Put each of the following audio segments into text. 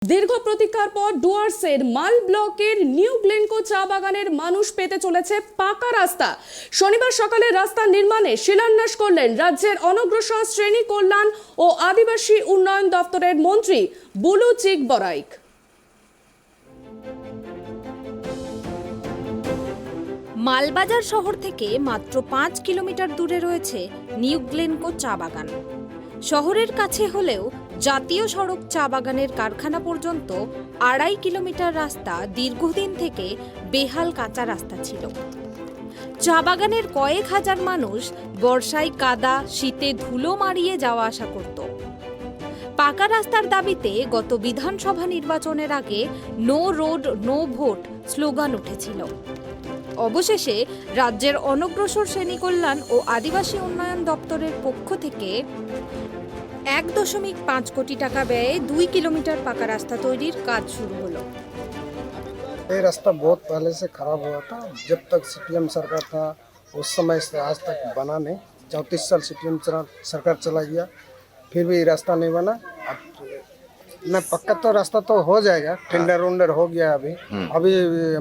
দীর্ঘ প্রতীক্ষার পর ডুয়ার্সের মাল ব্লকের নিউ গ্লেনকো চা বাগানের মানুষ পেতে চলেছে পাকা রাস্তা। শনিবার সকালে রাস্তা নির্মাণে শিলান্যাস করলেন রাজ্যের অনগ্রসর শ্রেণী কল্যাণ ও আদিবাসী উন্নয়ন দপ্তরের মন্ত্রী বুলুচিক বরাইক। মালবাজার শহর থেকে মাত্র 5 কিলোমিটার দূরে রয়েছে নিউ গ্লেনকো চা বাগান। শহরের কাছে হলেও জাতীয় সড়ক চা বাগানের কারখানা পর্যন্ত 2.5 কিলোমিটার রাস্তা দীর্ঘদিন থেকে বেহাল কাঁচা রাস্তা ছিল। চা বাগানের কয়েক হাজার মানুষ বর্ষায় কাদা, শীতে ধুলো মারিয়ে যাওয়া আসা করত। পাকা রাস্তার দাবিতে গত বিধানসভা নির্বাচনের আগে no road no vote slogan উঠেছিল। অবশেষে রাজ্যের অনগ্রসর শ্রেণী কল্যাণ ও আদিবাসী উন্নয়ন দপ্তরের পক্ষ থেকে 1.5 কোটি টাকা ব্যয়ে 2 কিলোমিটার পাকা রাস্তা তৈরির কাজ শুরু হলো। ये रास्ता बहुत पहले से खराब हुआ था। जब तक सीपीएम सरकार था उस समय से आज तक बना नहीं। 34 साल सीपीएम सरकार चला गया, फिर भी रास्ता नहीं बना। अब न पक्का तो रास्ता तो हो जाएगा, टेंडर उंडर हो गया। अभी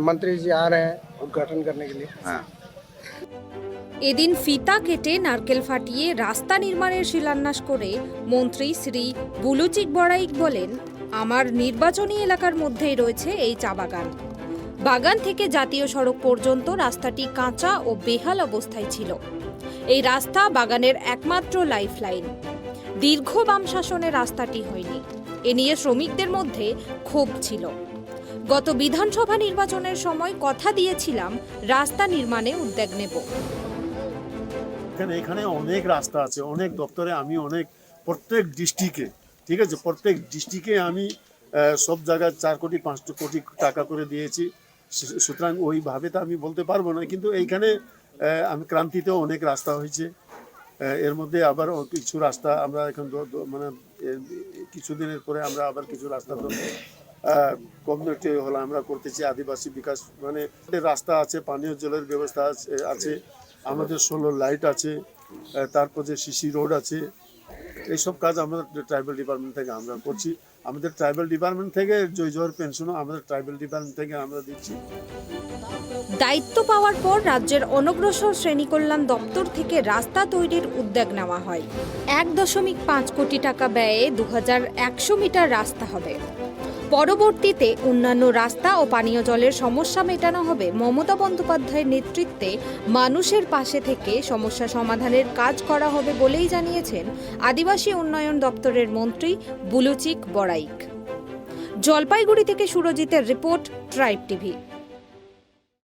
मंत्री जी आ रहे हैं उद्घाटन करने के लिए। এদিন ফিতা কেটে নারকেল ফাটিয়ে রাস্তা নির্মাণের শিলান্যাস করে মন্ত্রী শ্রী বুলুচিক বরাইক বলেন, আমার নির্বাচনী এলাকার মধ্যেই রয়েছে এই চা বাগান। বাগান থেকে জাতীয় সড়ক পর্যন্ত রাস্তাটি কাঁচা ও বেহাল অবস্থায় ছিল। এই রাস্তা বাগানের একমাত্র লাইফলাইন। দীর্ঘ বাম শাসনে রাস্তাটি হয়নি। এ নিয়ে শ্রমিকদের মধ্যে ক্ষোভ ছিল। গত বিধানসভা নির্বাচনের সময় কথা দিয়েছিলাম রাস্তা নির্মাণে উদ্যোগ নেব। এখানে অনেক রাস্তা আছে, অনেক দপ্তরে আমি অনেক প্রত্যেক ডিস্ট্রিক্টে, ঠিক আছে, প্রত্যেক ডিস্ট্রিক্টে আমি সব জায়গায় 4 কোটি 5 কোটি টাকা করে দিয়েছি। সুতরাং ওইভাবে তো আমি বলতে পারবো না, কিন্তু এইখানে আমি ক্রান্তিতেও অনেক রাস্তা হয়েছে। এর মধ্যে আবার কিছু রাস্তা আমরা এখন মানে কিছুদিনের পরে আমরা আবার কিছু রাস্তা তো কমিউনিটি হলো আমরা করতেছি। আদিবাসী বিকাশ মানে রাস্তা আছে, পানীয় জলের ব্যবস্থা আছে, আমাদের 16 লাইট আছে, তারপর যে সিসি রোড আছে। এইসব কাজ আমাদের ট্রাইবাল ডিপার্টমেন্ট থেকে আমরা করছি। আমাদের ট্রাইবাল ডিপার্টমেন্ট থেকে জয় জোহর পেনশনও আমাদের ট্রাইবাল ডিপার্টমেন্ট থেকে আমরা দিচ্ছি। দায়িত্ব পাওয়ার পর রাজ্যের অনগ্রসর শ্রেণী কল্যাণ দপ্তর থেকে রাস্তা তৈরির উদ্যোগ নেওয়া হয়। 1.5 কোটি টাকা ব্যয়ে 2100 মিটার রাস্তা হবে। পরবর্তীতে অন্যান্য রাস্তা ও পানীয় জলের সমস্যা মেটানো হবে। মমতা বন্দ্যোপাধ্যায়ের নেতৃত্বে মানুষের পাশে থেকে সমস্যা সমাধানের কাজ করা হবে বলেই জানিয়েছেন আদিবাসী উন্নয়ন দপ্তরের মন্ত্রী বুলুচিক বরাইক। জলপাইগুড়ি থেকে সুরজিতের রিপোর্ট, ট্রাইব টিভি।